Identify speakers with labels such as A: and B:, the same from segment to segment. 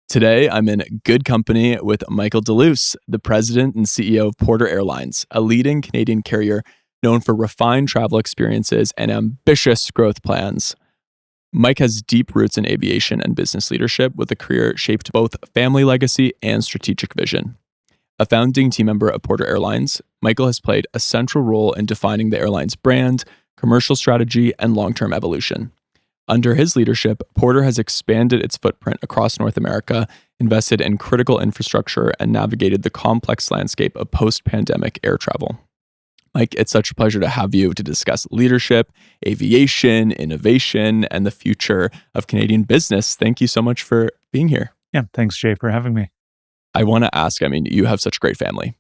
A: Today, I'm in good company with Michael Deluce, the president and CEO of Porter Airlines, a leading Canadian carrier known for refined travel experiences and ambitious growth plans. Mike has deep roots in aviation and business leadership with a career shaped both family legacy and strategic vision. A founding team member of Porter Airlines, Michael has played a central role in defining the airline's brand, commercial strategy, and long-term evolution. Under his leadership, Porter has expanded its footprint across North America, invested in critical infrastructure, and navigated the complex landscape of post-pandemic air travel. Mike, it's such a pleasure to have you to discuss leadership, aviation, innovation, and the future of Canadian business. Thank you so much for being here.
B: Yeah, thanks, Jay, for having me.
A: I want to ask, you have such a great family.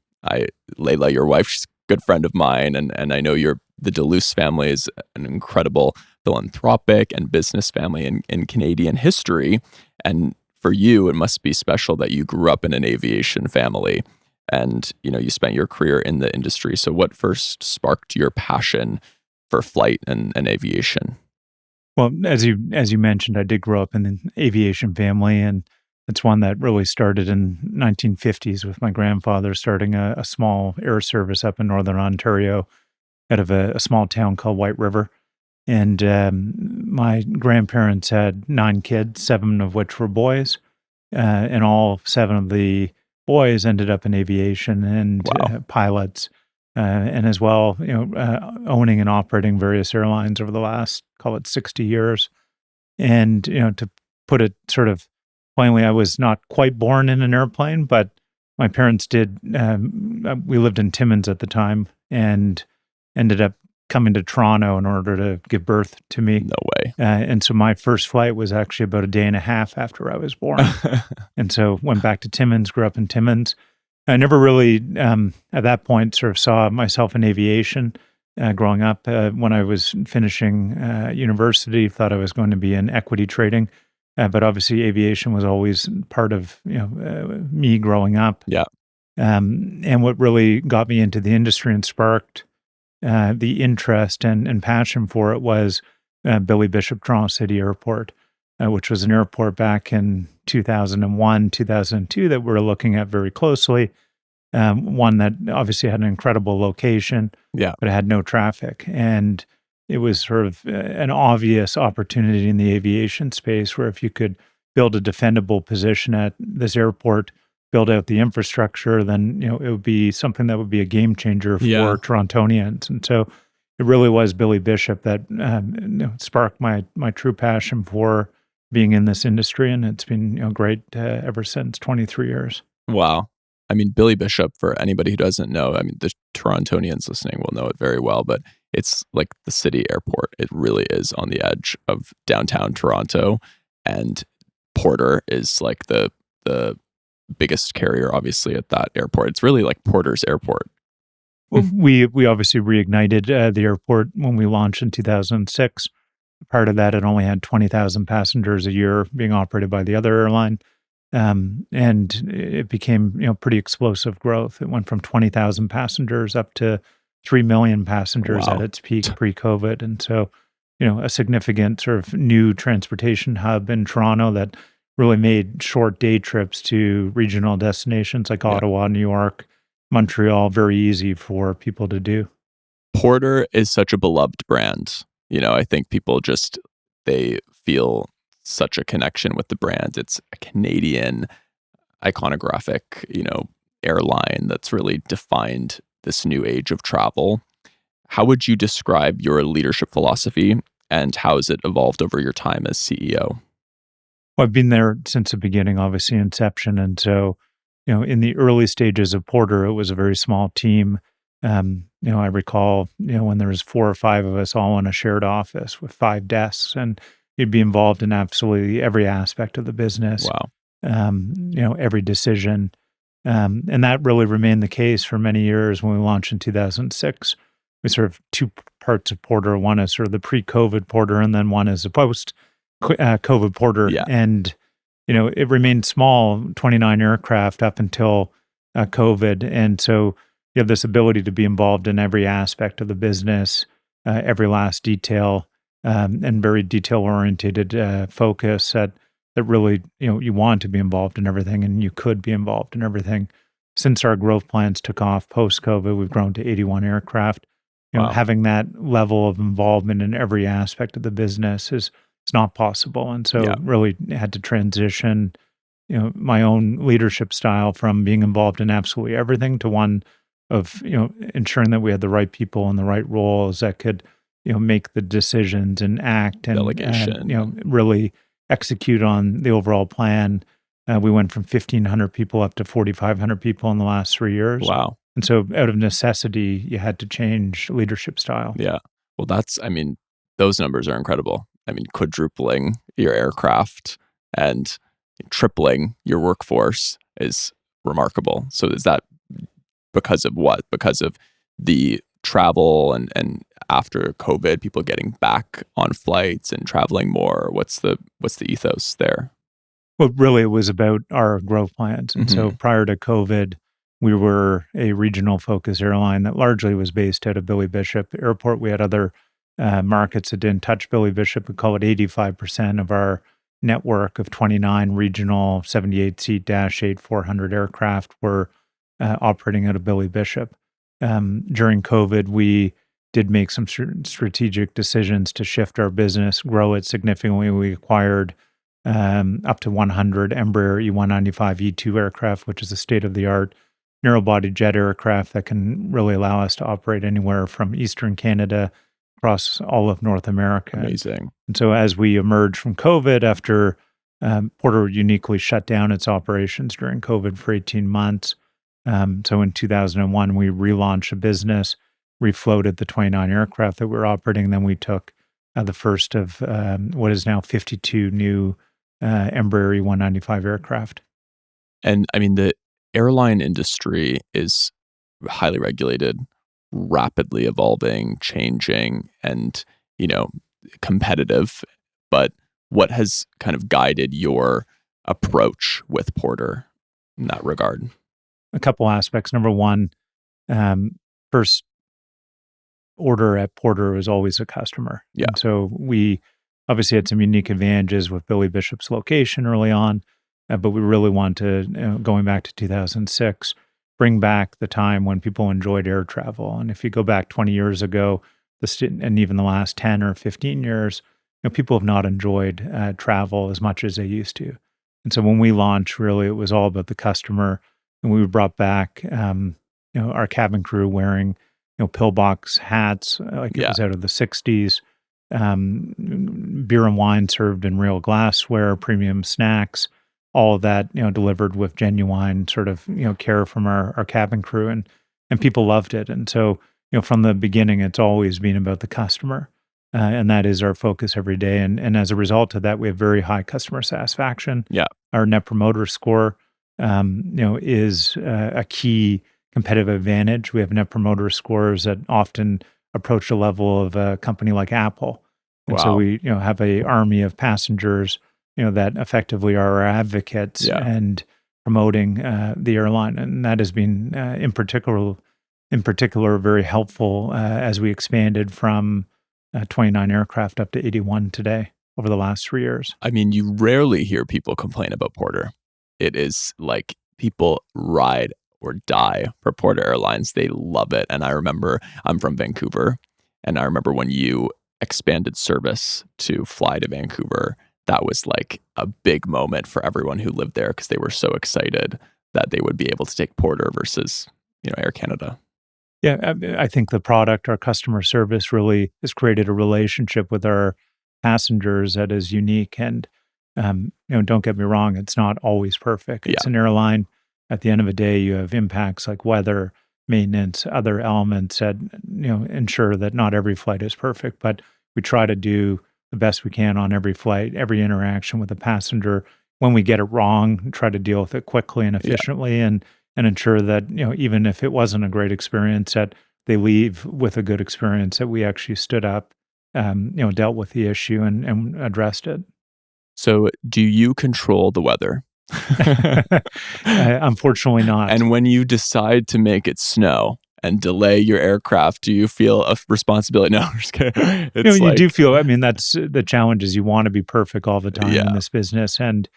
A: Layla, your wife, she's a good friend of mine, and I know the Deluce family is an incredible philanthropic and business family in Canadian history. And for you, it must be special that you grew up in an aviation family and, you spent your career in the industry. So what first sparked your passion for flight and aviation?
B: Well, as you mentioned, I did grow up in an aviation family, and it's one that really started in 1950s with my grandfather starting a small air service up in Northern Ontario out of a small town called White River. And my grandparents had 9 kids, 7 of which were boys. And all 7 of the boys ended up in aviation and
A: Wow.
B: pilots. And as well, owning and operating various airlines over the last, call it 60 years. And, to put it sort of plainly, I was not quite born in an airplane, but my parents did. We lived in Timmins at the time and ended up coming to Toronto in order to give birth to me.
A: No way.
B: And so my first flight was actually about a day and a half after I was born. And so went back to Timmins, grew up in Timmins. I never really, at that point, sort of saw myself in aviation growing up. When I was finishing university, thought I was going to be in equity trading. But obviously aviation was always part of me growing up.
A: Yeah.
B: And what really got me into the industry and sparked the interest and passion for it was Billy Bishop Toronto City Airport, which was an airport back in 2001, 2002 that we're looking at very closely. One that obviously had an incredible location,
A: Yeah.
B: but it had no traffic. And it was sort of an obvious opportunity in the aviation space where if you could build a defendable position at this airport, build out the infrastructure, then it would be something that would be a game changer for Torontonians. And so it really was Billy Bishop that sparked my true passion for being in this industry, and it's been great ever since. 23 years.
A: Wow. Billy Bishop, for anybody who doesn't know, the Torontonians listening will know it very well, but it's like the city airport. It really is on the edge of downtown Toronto, and Porter is like the biggest carrier, obviously, at that airport. It's really like Porter's airport.
B: Well, we obviously reignited the airport when we launched in 2006. Part of that, it only had 20,000 passengers a year being operated by the other airline. And it became, pretty explosive growth. It went from 20,000 passengers up to 3 million passengers
A: Wow.
B: at its peak pre-COVID. And so, a significant sort of new transportation hub in Toronto that really made short day trips to regional destinations like Ottawa, New York, Montreal very easy for people to do.
A: Porter is such a beloved brand. I think people they feel such a connection with the brand. It's a Canadian iconographic, airline that's really defined this new age of travel. How would you describe your leadership philosophy and how has it evolved over your time as CEO?
B: Well, I've been there since the beginning, obviously inception. And so, in the early stages of Porter, it was a very small team. I recall, when there was 4 or 5 of us all in a shared office with 5 desks, and you'd be involved in absolutely every aspect of the business.
A: Wow.
B: Every decision. And that really remained the case for many years. When we launched in 2006, we sort of 2 parts of Porter. One is sort of the pre-COVID Porter, and then one is the post-COVID Porter.
A: Yeah.
B: And, it remained small, 29 aircraft up until COVID. And so you have this ability to be involved in every aspect of the business, every last detail, and very detail-oriented focus at that really, you want to be involved in everything and you could be involved in everything. Since our growth plans took off post-COVID, we've grown to 81 aircraft.
A: Wow.
B: Having that level of involvement in every aspect of the business is it's not possible. And so
A: Yeah.
B: really had to transition, my own leadership style from being involved in absolutely everything to one of, ensuring that we had the right people in the right roles that could, make the decisions and act and,
A: Delegation.
B: really execute on the overall plan. We went from 1,500 people up to 4,500 people in the last 3 years.
A: Wow.
B: And so out of necessity, you had to change leadership style.
A: Yeah. Well, those numbers are incredible. I mean, quadrupling your aircraft and tripling your workforce is remarkable. So is that because of what? Because of the travel and after COVID, people getting back on flights and traveling more? What's the ethos there?
B: Well, really, it was about our growth plans. And so prior to COVID, we were a regional focus airline that largely was based out of Billy Bishop Airport. We had other markets that didn't touch Billy Bishop. We call it 85% of our network of 29 regional 78-seat Dash 8-400 aircraft were operating out of Billy Bishop. During COVID, we did make some strategic decisions to shift our business, grow it significantly. We acquired up to 100 Embraer E195 E2 aircraft, which is a state-of-the-art narrow-body jet aircraft that can really allow us to operate anywhere from Eastern Canada across all of North America.
A: Amazing.
B: And so as we emerged from COVID after Porter uniquely shut down its operations during COVID for 18 months. So in 2001, we relaunched a business, refloated the 29 aircraft that we were operating. Then we took the first of what is now 52 new Embraer E195 aircraft.
A: And I mean, the airline industry is highly regulated, rapidly evolving, changing, and, competitive. But what has kind of guided your approach with Porter in that regard?
B: A couple aspects. Number one, first order at Porter was always a customer.
A: Yeah.
B: And so we obviously had some unique advantages with Billy Bishop's location early on, but we really want to, going back to 2006, bring back the time when people enjoyed air travel. And if you go back 20 years ago, and even the last 10 or 15 years, people have not enjoyed travel as much as they used to. And so when we launched, really, it was all about the customer. And we brought back, our cabin crew wearing, pillbox hats, like it was out of the 60s, beer and wine served in real glassware, premium snacks, all of that, delivered with genuine sort of, care from our cabin crew. And people loved it. And so, from the beginning, it's always been about the customer. And that is our focus every day. And as a result of that, we have very high customer satisfaction.
A: Yeah.
B: Our Net Promoter Score, is a key competitive advantage. We have Net Promoter Scores that often approach the level of a company like Apple. And so we, have a army of passengers, that effectively are our advocates and promoting the airline. And that has been, in particular, very helpful as we expanded from 29 aircraft up to 81 today over the last 3 years.
A: I mean, you rarely hear people complain about Porter. It is like people ride or die for Porter Airlines. They love it. And I remember, I'm from Vancouver, and I remember when you expanded service to fly to Vancouver, that was like a big moment for everyone who lived there because they were so excited that they would be able to take Porter versus, Air Canada.
B: Yeah, I think the product, our customer service really has created a relationship with our passengers that is unique. And, don't get me wrong, it's not always perfect. It's an airline. At the end of the day, you have impacts like weather, maintenance, other elements that, ensure that not every flight is perfect. But we try to do the best we can on every flight, every interaction with the passenger. When we get it wrong, try to deal with it quickly and efficiently and ensure that, even if it wasn't a great experience, that they leave with a good experience, that we actually stood up, dealt with the issue and addressed it.
A: So do you control the weather?
B: Unfortunately not.
A: And when you decide to make it snow and delay your aircraft, do you feel a responsibility? No, I'm just kidding. It's
B: You do
A: like,
B: feel, I mean, that's the challenge is you want to be perfect all the time in
A: yeah,
B: this business. And,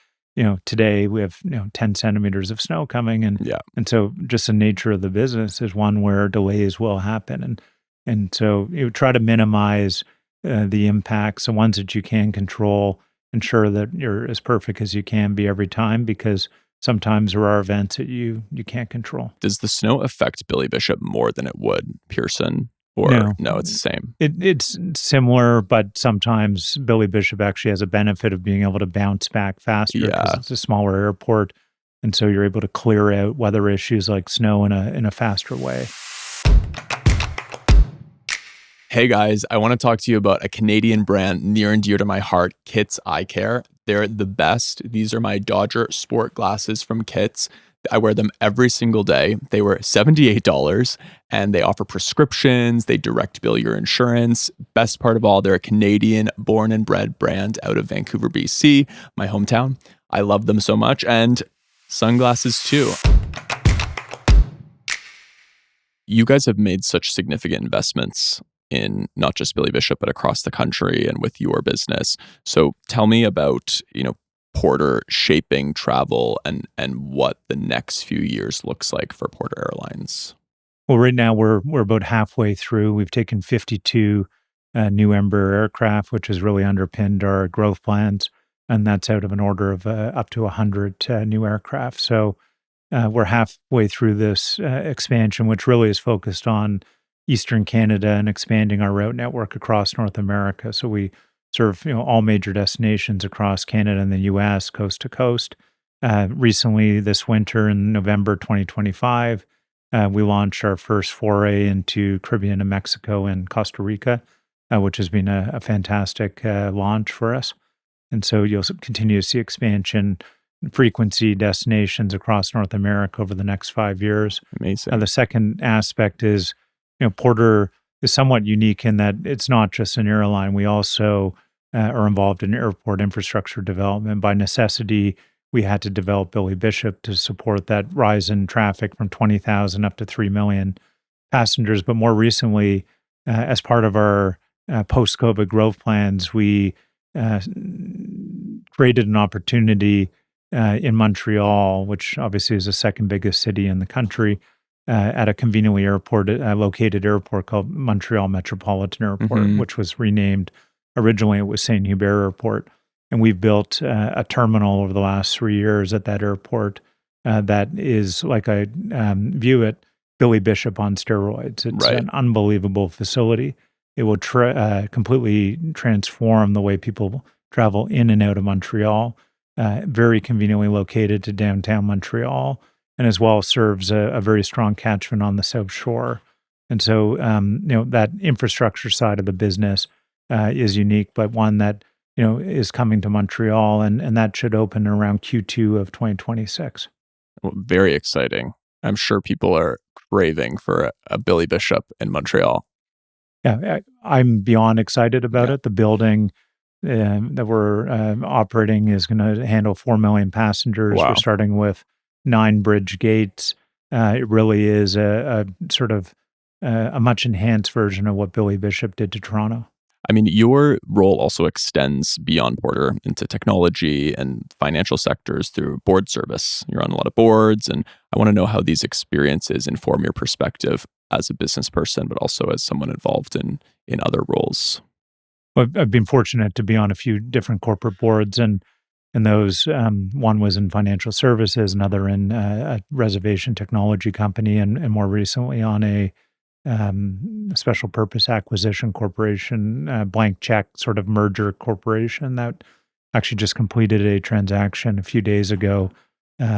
B: today we have, 10 centimeters of snow coming.
A: yeah.
B: And so just the nature of the business is one where delays will happen. And so you try to minimize the impacts, the ones that you can control, ensure that you're as perfect as you can be every time, because sometimes there are events that you can't control.
A: Does the snow affect Billy Bishop more than it would Pearson? Or
B: No,
A: no, it's the same.
B: it's similar, but sometimes Billy Bishop actually has a benefit of being able to bounce back faster because
A: Yeah.
B: it's a smaller airport, and so you're able to clear out weather issues like snow in a faster way.
A: Hey guys, I want to talk to you about a Canadian brand near and dear to my heart, Kits Eye Care. They're the best. These are my Dodger sport glasses from Kits. I wear them every single day. They were $78 and they offer prescriptions. They direct bill your insurance. Best part of all, they're a Canadian born and bred brand out of Vancouver, BC, my hometown. I love them so much, and sunglasses too. You guys have made such significant investments in not just Billy Bishop, but across the country and with your business. So tell me about, Porter shaping travel and what the next few years looks like for Porter Airlines.
B: Well, right now we're about halfway through. We've taken 52 new Embraer aircraft, which has really underpinned our growth plans, and that's out of an order of up to 100 new aircraft. So we're halfway through this expansion, which really is focused on Eastern Canada and expanding our route network across North America. So we serve all major destinations across Canada and the U.S. coast to coast. Recently, this winter in November 2025, we launched our first foray into Caribbean and Mexico and Costa Rica, which has been a fantastic launch for us. And so you'll continue to see expansion frequency destinations across North America over the next 5 years.
A: Amazing.
B: The second aspect is, Porter is somewhat unique in that it's not just an airline. We also are involved in airport infrastructure development. By necessity, we had to develop Billy Bishop to support that rise in traffic from 20,000 up to 3 million passengers. But more recently, as part of our post-COVID growth plans, we created an opportunity in Montreal, which obviously is the second biggest city in the country, at a conveniently located airport called Montreal Metropolitan Airport,
A: Mhm.
B: which was renamed. Originally, it was Saint Hubert Airport. And we've built a terminal over the last 3 years at that airport that is, like I view it, Billy Bishop on steroids. It's
A: Right.
B: an unbelievable facility. It will completely transform the way people travel in and out of Montreal. Very conveniently located to downtown Montreal, and as well serves a very strong catchment on the South Shore. And so, that infrastructure side of the business is unique, but one that, is coming to Montreal, and that should open around Q2 of 2026.
A: Well, very exciting. I'm sure people are craving for a Billy Bishop in Montreal.
B: Yeah, I'm beyond excited about
A: Yeah.
B: it. The building that we're operating is going to handle 4 million passengers. We're
A: Wow.
B: starting with 9 bridge gates. It really is a sort of a much enhanced version of what Billy Bishop did to Toronto.
A: I mean, your role also extends beyond Porter into technology and financial sectors through board service. You're on a lot of boards, and I want to know how these experiences inform your perspective as a business person, but also as someone involved in other roles.
B: Well, I've been fortunate to be on a few different corporate boards, and those one was in financial services, another in a reservation technology company, and more recently on a special purpose acquisition corporation, blank check sort of merger corporation that actually just completed a transaction a few days ago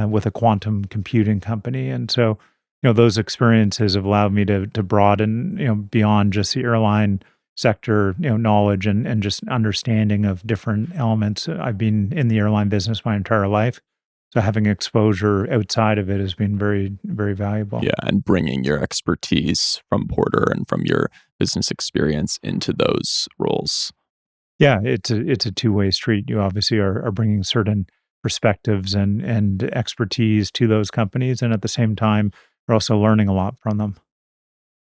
B: with a quantum computing company. And so, those experiences have allowed me to broaden, beyond just the airline sector, knowledge and just understanding of different elements. I've been in the airline business my entire life. So having exposure outside of it has been very, very valuable.
A: Yeah, and bringing your expertise from Porter and from your business experience into those roles.
B: Yeah, it's a two-way street. You obviously are bringing certain perspectives and expertise to those companies, and at the same time, you're also learning a lot from them.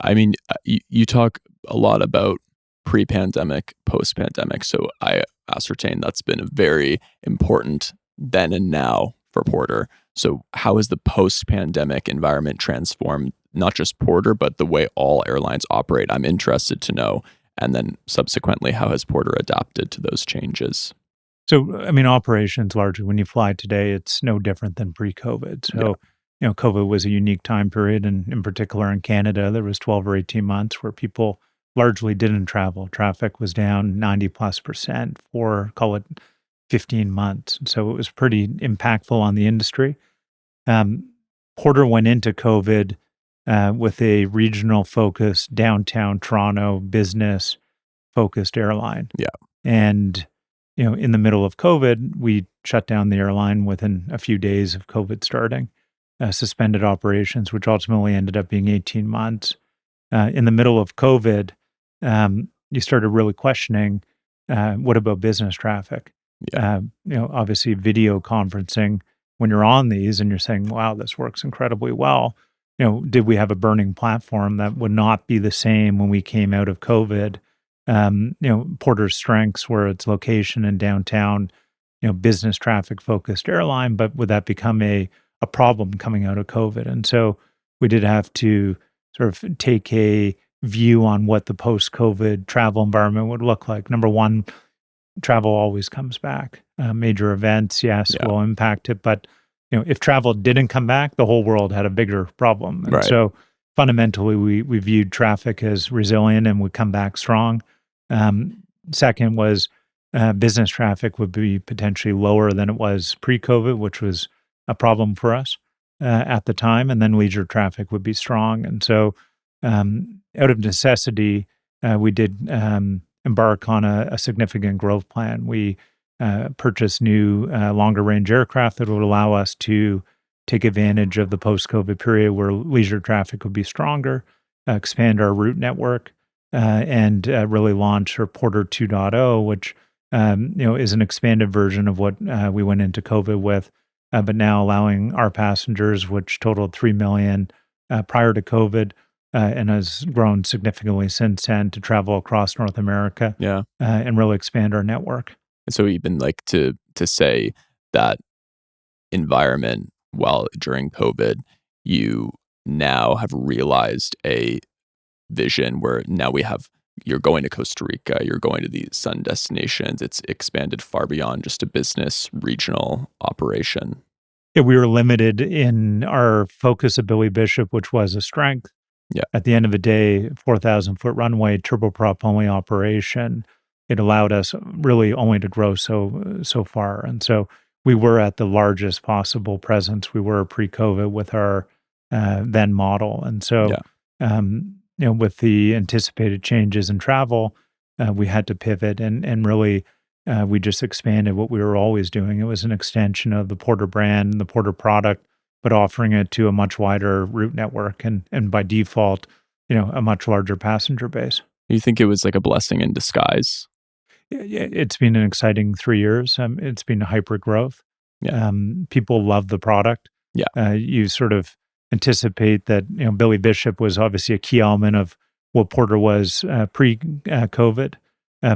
A: I mean, you talk a lot about pre-pandemic, post-pandemic. So I ascertain that's been a very important then and now for Porter. So how has the post-pandemic environment transformed not just Porter, but the way all airlines operate? I'm interested to know. And then subsequently, how has Porter adapted to those changes?
B: So, I mean, operations largely, when you fly today, it's no different than pre-COVID.
A: Yeah,
B: So, COVID was a unique time period, and in particular in Canada, there was 12 or 18 months where people largely didn't travel. Traffic was down 90+% for, call it, 15 months. So it was pretty impactful on the industry. Um, Porter went into COVID with a regional focused downtown Toronto business focused airline.
A: yeah,
B: And, in the middle of COVID, we shut down the airline within a few days of COVID starting, suspended operations, which ultimately ended up being 18 months. In the middle of COVID, you started really questioning what about business traffic?
A: yeah,
B: Obviously, video conferencing, when you're on these and you're saying, wow, this works incredibly well. Did we have a burning platform that would not be the same when we came out of COVID? Porter's strengths were its location in downtown, business traffic focused airline, but would that become a problem coming out of COVID? And so we did have to sort of take a view on what the post COVID travel environment would look like. Number one, travel always comes back. Major events, yes,
A: yeah.
B: will impact it. But, if travel didn't come back, the whole world had a bigger problem. And
A: Right.
B: so fundamentally, we viewed traffic as resilient and would come back strong. Second was business traffic would be potentially lower than it was pre-COVID, which was a problem for us at the time. And then leisure traffic would be strong. And so out of necessity, we did embark on a significant growth plan. We purchased new longer range aircraft that would allow us to take advantage of the post-COVID period where leisure traffic would be stronger, expand our route network, and really launch our Porter 2.0, which is an expanded version of what we went into COVID with, but now allowing our passengers, which totaled 3 million prior to COVID, and has grown significantly since then, to travel across North America
A: Yeah.
B: and really expand our network.
A: And so even like to say that environment while during COVID, you now have realized a vision where now you're going to Costa Rica, you're going to these sun destinations. It's expanded far beyond just a business regional operation.
B: Yeah, we were limited in our focus of Billy Bishop, which was a strength.
A: Yeah.
B: At the end of the day, 4,000-foot runway, turboprop only operation. It allowed us really only to grow so far, and so we were at the largest possible presence we were pre-COVID with our then model, and so
A: Yeah.
B: with the anticipated changes in travel, we had to pivot and really we just expanded what we were always doing. It was an extension of the Porter brand and the Porter product, but offering it to a much wider route network and by default, a much larger passenger base.
A: You think it was like a blessing in disguise?
B: It's been an exciting 3 years. It's been hyper growth.
A: Yeah.
B: People love the product.
A: Yeah.
B: You sort of anticipate that, Billy Bishop was obviously a key element of what Porter was pre-COVID,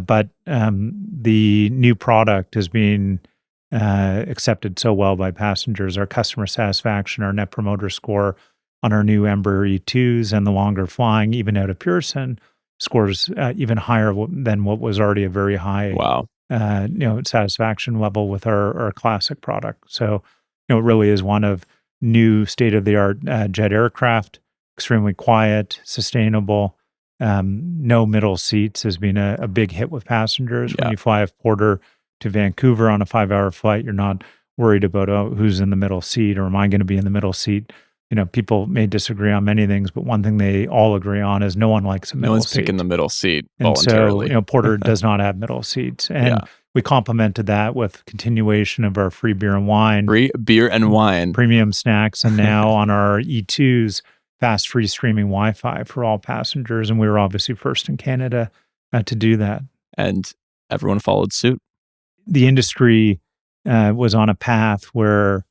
B: but the new product has been accepted so well by passengers. Our customer satisfaction, our net promoter score on our new Embraer E2s and the longer flying, even out of Pearson, scores even higher than what was already a very high
A: Wow.
B: satisfaction level with our classic product. So, it really is one of new state of the art jet aircraft, extremely quiet, sustainable. No middle seats has been a big hit with passengers.
A: Yeah.
B: When you fly a Porter to Vancouver on a 5-hour flight, you're not worried about, who's in the middle seat or am I going to be in the middle seat? People may disagree on many things, but one thing they all agree on is no one likes a
A: No
B: middle
A: one's
B: seat.
A: picking the middle seat
B: And so,
A: voluntarily.
B: Porter does not have middle seats. And
A: Yeah.
B: we complemented that with continuation of our free beer and wine,
A: Free beer and wine.
B: premium snacks, and now on our E2s, fast free streaming Wi-Fi for all passengers. And we were obviously first in Canada to do that.
A: And everyone followed suit.
B: The industry was on a path where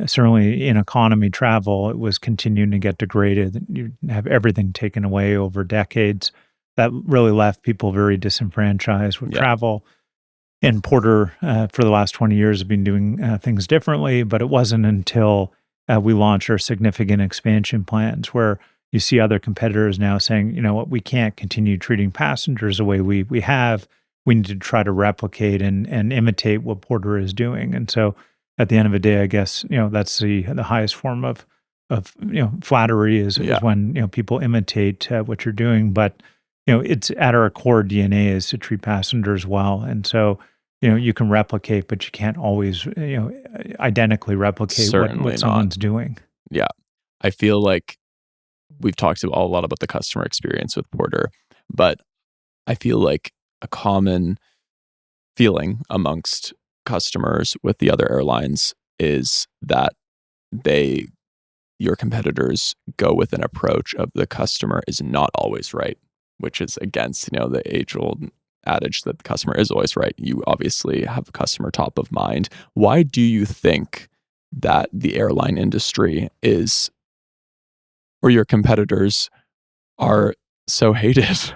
B: certainly in economy travel, it was continuing to get degraded. You have everything taken away over decades. That really left people very disenfranchised with
A: Yeah.
B: travel. And Porter, for the last 20 years, have been doing things differently, but it wasn't until we launched our significant expansion plans where you see other competitors now saying, you know what, we can't continue treating passengers the way we have. We need to try to replicate and imitate what Porter is doing. And so at the end of the day, I guess, that's the highest form of flattery is
A: Yeah.
B: when, people imitate what you're doing. But, it's at our core DNA is to treat passengers well. And so, you can replicate, but you can't always, identically replicate
A: Certainly
B: what
A: not.
B: someone's doing.
A: Yeah. I feel like we've talked a lot about the customer experience with Porter, but I feel like a common feeling amongst customers with the other airlines is that your competitors go with an approach of the customer is not always right, which is against, the age-old adage that the customer is always right. You obviously have the customer top of mind. Why do you think that the airline industry is, or your competitors are so hated?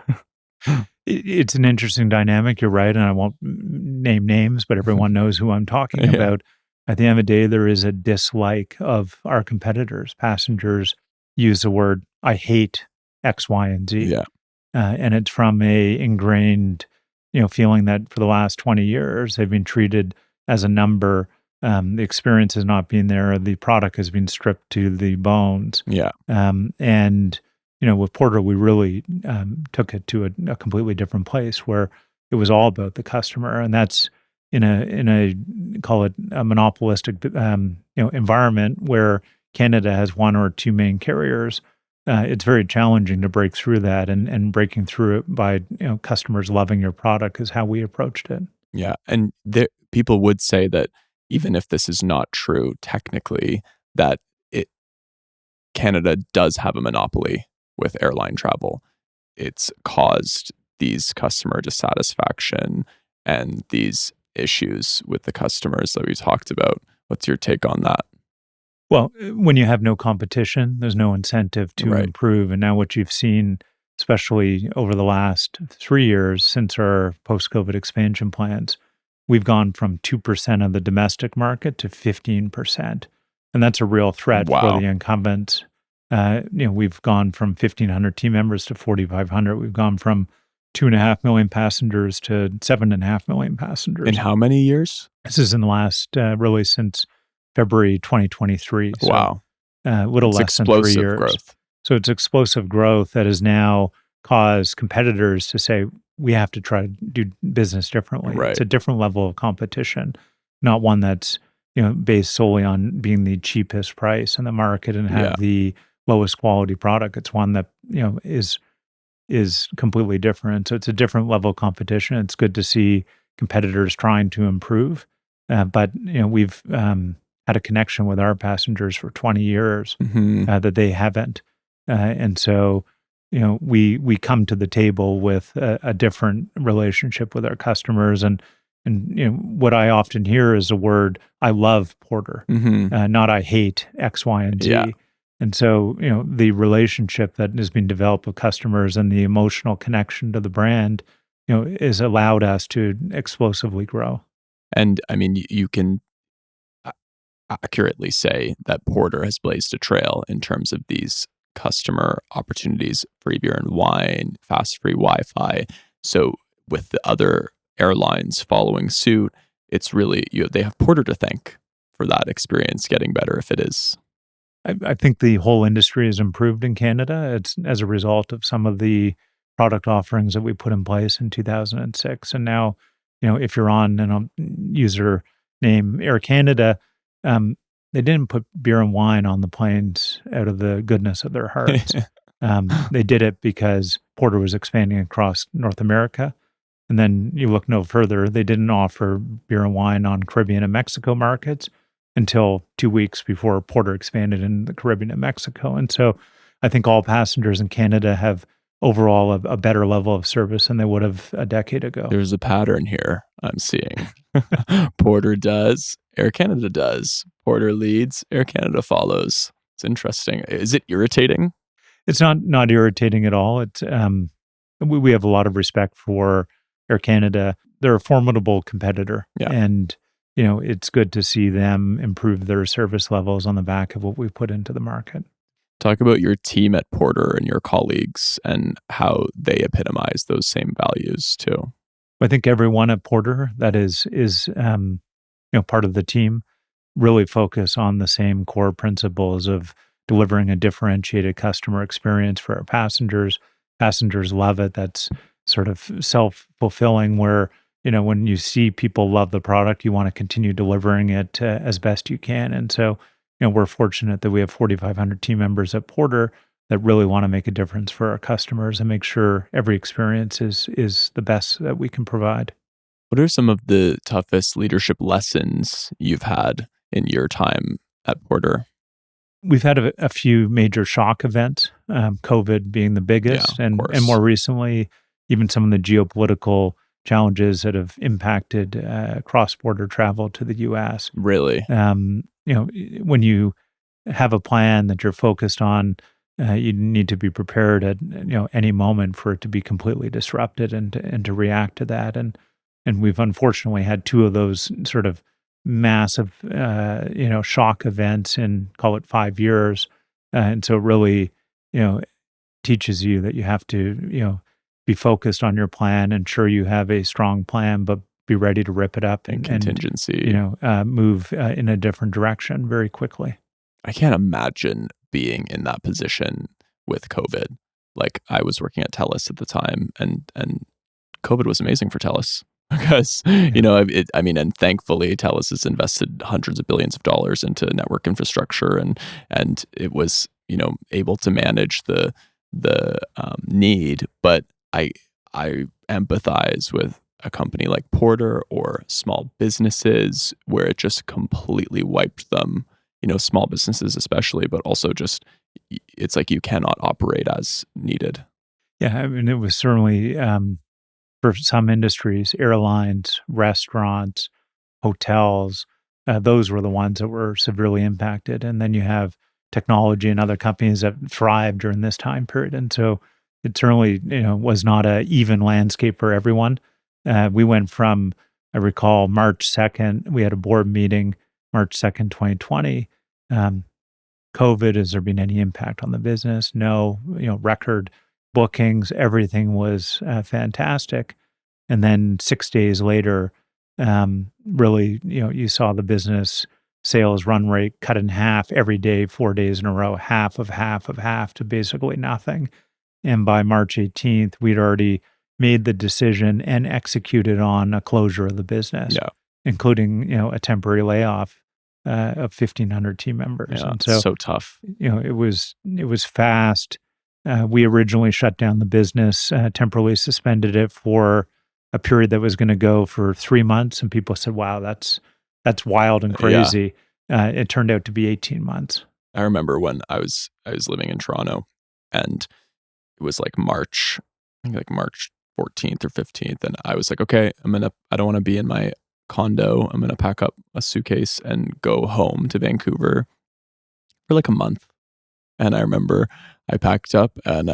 B: It's an interesting dynamic. You're right. And I won't name names, but everyone knows who I'm talking
A: Yeah.
B: about. At the end of the day, there is a dislike of our competitors. Passengers use the word, I hate X, Y, and Z.
A: Yeah.
B: And it's from a ingrained, feeling that for the last 20 years, they've been treated as a number. The experience has not been there. The product has been stripped to the bones.
A: Yeah.
B: And with Porter, we really took it to a completely different place where it was all about the customer, and that's in a call it a monopolistic environment where Canada has one or two main carriers. It's very challenging to break through that, and breaking through it by customers loving your product is how we approached it.
A: Yeah. And people would say that even if this is not true technically, that Canada does have a monopoly with airline travel. It's caused these customer dissatisfaction and these issues with the customers that we talked about. What's your take on that?
B: Well, when you have no competition, there's no incentive to
A: Right.
B: improve. And now what you've seen, especially over the last 3 years since our post-COVID expansion plans, we've gone from 2% of the domestic market to 15%. And that's a real threat for
A: Wow.
B: the incumbents. We've gone from 1,500 team members to 4,500. We've gone from 2.5 million passengers to 7.5 million passengers.
A: In how many years?
B: This is in the last, really since February 2023. So,
A: Wow.
B: a little
A: It's
B: less than 3
A: explosive
B: years.
A: growth.
B: So it's explosive growth that has now caused competitors to say, we have to try to do business differently.
A: Right.
B: It's a different level of competition, not one that's, based solely on being the cheapest price in the market and have
A: Yeah.
B: the lowest quality product. It's one that, is completely different. So it's a different level of competition. It's good to see competitors trying to improve. But, we've had a connection with our passengers for 20 years
A: Mhm.
B: that they haven't. And so, we come to the table with a different relationship with our customers. And what I often hear is the word, I love Porter,
A: Mhm.
B: not I hate X, Y, and Z.
A: Yeah.
B: And so, the relationship that has been developed with customers and the emotional connection to the brand, has allowed us to explosively grow.
A: And I mean, you can a- accurately say that Porter has blazed a trail in terms of these customer opportunities, free beer and wine, fast free Wi-Fi. So with the other airlines following suit, it's really they have Porter to thank for that experience getting better if it is.
B: I think the whole industry has improved in Canada. It's as a result of some of the product offerings that we put in place in 2006. And now, if you're on an user name Air Canada, they didn't put beer and wine on the planes out of the goodness of their hearts. They did it because Porter was expanding across North America. And then you look no further, they didn't offer beer and wine on Caribbean and Mexico markets until 2 weeks before Porter expanded in the Caribbean and Mexico. And so I think all passengers in Canada have overall a better level of service than they would have a decade ago.
A: There's a pattern here. I'm seeing. Porter does, Air Canada does. Porter leads, Air Canada follows. It's interesting. Is it irritating?
B: It's not irritating at all. It's we have a lot of respect for Air Canada. They're a formidable competitor,
A: Yeah.
B: and it's good to see them improve their service levels on the back of what we put into the market.
A: Talk about your team at Porter and your colleagues and how they epitomize those same values too.
B: I think everyone at Porter that is part of the team really focus on the same core principles of delivering a differentiated customer experience for our passengers. Passengers love it. That's sort of self-fulfilling where, when you see people love the product, you want to continue delivering it as best you can. And so, we're fortunate that we have 4,500 team members at Porter that really want to make a difference for our customers and make sure every experience is the best that we can provide.
A: What are some of the toughest leadership lessons you've had in your time at Porter?
B: We've had a few major shock events, COVID being the
A: Yeah,
B: biggest,
A: of
B: and
A: course.
B: more recently, even some of the geopolitical challenges that have impacted cross-border travel to the U.S.
A: Really?
B: When you have a plan that you're focused on, you need to be prepared at any moment for it to be completely disrupted and to react to that. And we've unfortunately had two of those sort of massive shock events in, call it, 5 years, and so it really teaches you that you have to be focused on your plan, ensure you have a strong plan, but be ready to rip it up
A: And
B: and
A: contingency.
B: move in a different direction very quickly.
A: I can't imagine being in that position with COVID. Like I was working at TELUS at the time, and COVID was amazing for TELUS because and thankfully TELUS has invested hundreds of billions of dollars into network infrastructure, and it was able to manage the need. But I empathize with a company like Porter or small businesses where it just completely wiped them. Small businesses especially, but also just it's like you cannot operate as needed.
B: Yeah, I mean, it was certainly for some industries, airlines, restaurants, hotels, those were the ones that were severely impacted. And then you have technology and other companies that thrived during this time period. And so it certainly, was not a even landscape for everyone. We went from, I recall, March 2nd, we had a board meeting, March 2nd, 2020. COVID, has there been any impact on the business? No, record bookings, everything was fantastic. And then 6 days later, really, you saw the business sales run rate cut in half every day, 4 days in a row, half of half of half to basically nothing. And by March 18th, we'd already made the decision and executed on a closure of the business,
A: Yeah.
B: including, a temporary layoff of 1,500 team members.
A: Yeah,
B: And
A: it's
B: so,
A: so tough.
B: it was fast. We originally shut down the business, temporarily suspended it for a period that was going to go for 3 months, and people said, "Wow, that's wild and
A: Yeah.
B: crazy." It turned out to be 18 months.
A: I remember when I was living in Toronto, and it was like March, I think like March 14th or 15th, and I was like, okay, I don't want to be in my condo. I'm gonna pack up a suitcase and go home to Vancouver for like a month. And I remember I packed up and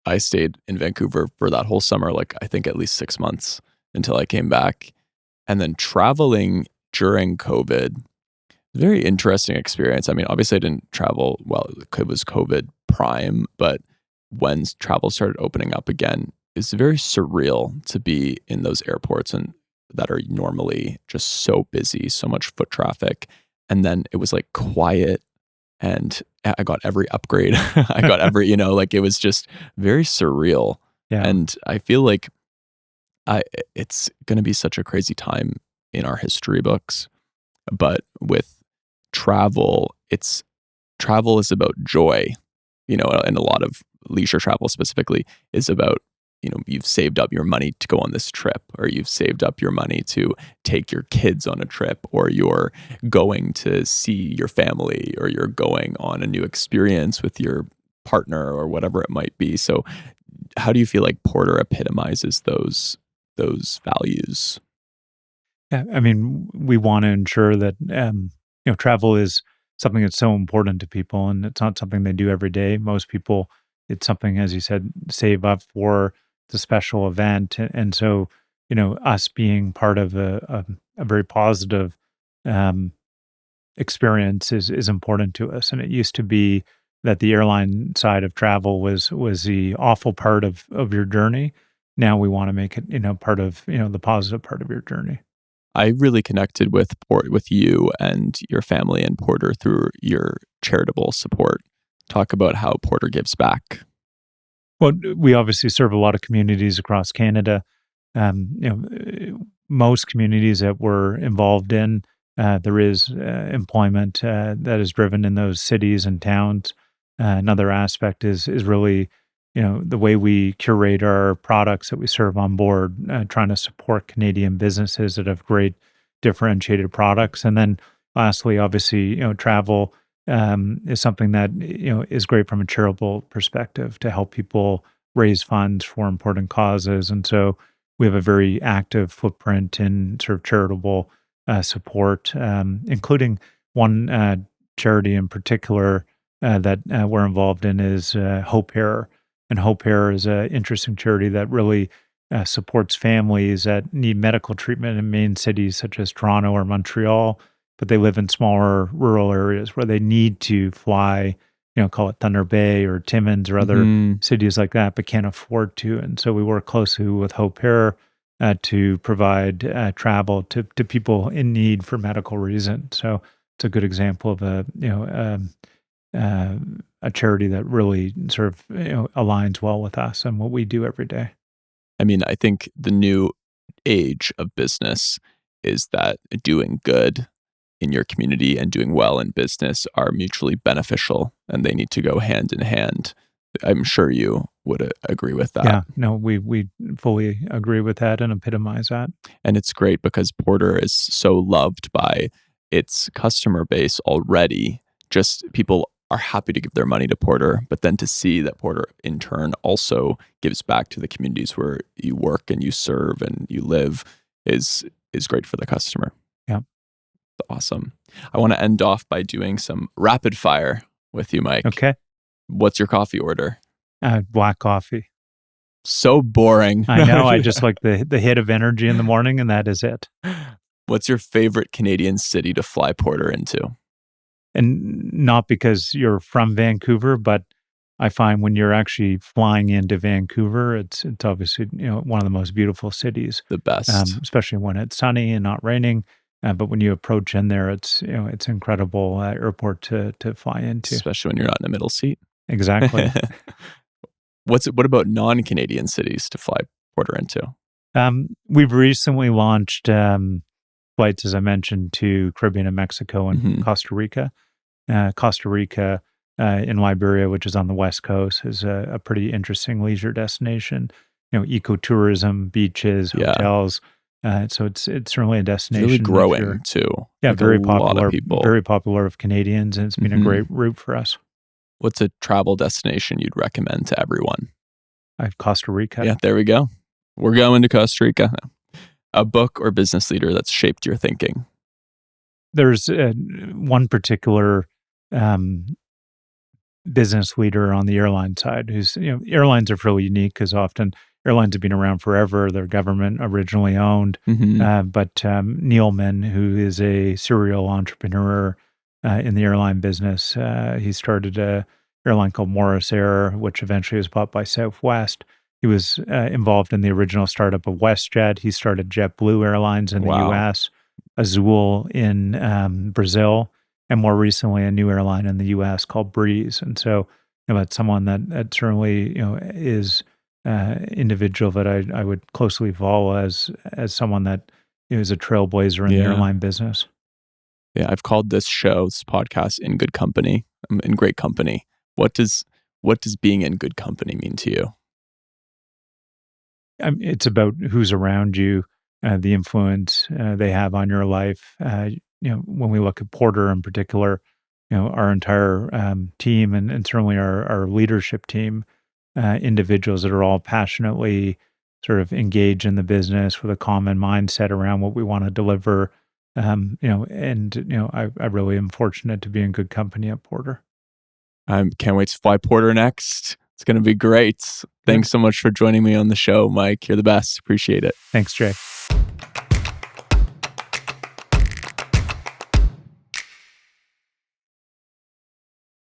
A: I stayed in Vancouver for that whole summer, like I think at least 6 months until I came back. And then traveling during COVID, very interesting experience. I mean, obviously I didn't travel while it was COVID prime, but when travel started opening up again, it's very surreal to be in those airports and that are normally just so busy, so much foot traffic. And then it was like quiet and I got every upgrade. I got every, like it was just very surreal.
B: Yeah.
A: And I feel like it's going to be such a crazy time in our history books. But with travel, travel is about joy, and a lot of leisure travel specifically is about, you've saved up your money to go on this trip, or you've saved up your money to take your kids on a trip, or you're going to see your family, or you're going on a new experience with your partner or whatever it might be. So how do you feel like Porter epitomizes those values?
B: Yeah, I mean, we want to ensure that travel is something that's so important to people, and it's not something they do every day. Most people, it's something, as you said, save up for the special event, and so us being part of a very positive um, experience is important to us. And it used to be that the airline side of travel was the awful part of your journey. Now we want to make it part of the positive part of your journey.
A: I really connected with you and your family and Porter through your charitable support. Talk about how Porter gives back.
B: Well, we obviously serve a lot of communities across Canada. Most communities that we're involved in, there is employment that is driven in those cities and towns. Another aspect is really, the way we curate our products that we serve on board, trying to support Canadian businesses that have great differentiated products. And then lastly, obviously, travel is something that is great from a charitable perspective to help people raise funds for important causes. And so we have a very active footprint in sort of charitable support, including one charity in particular that we're involved in is Hope Air. And Hope Air is an interesting charity that really supports families that need medical treatment in main cities such as Toronto or Montreal, but they live in smaller rural areas where they need to fly, call it Thunder Bay or Timmins or other
A: Mhm.
B: cities like that, but can't afford to. And so we work closely with Hope Air to provide travel to people in need for medical reasons. So it's a good example of a charity that really sort of aligns well with us and what we do every day.
A: I mean, I think the new age of business is that doing good in your community and doing well in business are mutually beneficial and they need to go hand in hand. I'm sure you would agree with that.
B: Yeah, no, we fully agree with that and epitomize that.
A: And it's great because Porter is so loved by its customer base already. Just people are happy to give their money to Porter, but then to see that Porter in turn also gives back to the communities where you work and you serve and you live is great for the customer.
B: Yeah.
A: Awesome. I want to end off by doing some rapid fire with you, Mike.
B: Okay.
A: What's your coffee order?
B: Black coffee.
A: So boring.
B: I know. I just like the hit of energy in the morning, and that is it.
A: What's your favorite Canadian city to fly Porter into?
B: And not because you're from Vancouver, but I find when you're actually flying into Vancouver, it's obviously one of the most beautiful cities,
A: The best.
B: especially when it's sunny and not raining. But when you approach in there, it's it's incredible airport to fly into.
A: Especially when you're not in the middle seat.
B: Exactly.
A: What about non-Canadian cities to fly Porter into?
B: We've recently launched flights, as I mentioned, to Caribbean and Mexico and
A: Mhm.
B: Costa Rica. Costa Rica in Liberia, which is on the West Coast, is a pretty interesting leisure destination. Ecotourism, beaches,
A: Yeah.
B: hotels. So it's certainly a
A: It's really
B: destination if you're
A: growing too.
B: yeah,
A: Like a lot of people.
B: very popular of Canadians, and it's been a
A: Mhm.
B: great route for us.
A: What's a travel destination you'd recommend to everyone?
B: Costa Rica.
A: Yeah, there we go. We're going to Costa Rica. A book or business leader that's shaped your thinking.
B: There's one particular um, business leader on the airline side who's, airlines are fairly unique because often airlines have been around forever. They're government originally owned.
A: Mhm.
B: But Neilman, who is a serial entrepreneur in the airline business, he started a airline called Morris Air, which eventually was bought by Southwest. He was involved in the original startup of WestJet. He started JetBlue Airlines in the
A: Wow.
B: U.S., Azul in Brazil, and more recently a new airline in the US called Breeze. And so, that's someone that certainly, is individual that I would closely follow as someone that is a trailblazer in the
A: Yeah.
B: airline business.
A: Yeah, I've called this podcast In Good Company. I'm in great company. What does being in good company mean to you?
B: It's about who's around you, the influence they have on your life. When we look at Porter in particular, our entire team and certainly our leadership team, individuals that are all passionately sort of engage in the business with a common mindset around what we want to deliver. I really am fortunate to be in good company at Porter.
A: I can't wait to fly Porter next. It's going to be great. Thanks so much for joining me on the show, Mike. You're the best. Appreciate it.
B: Thanks, Jay.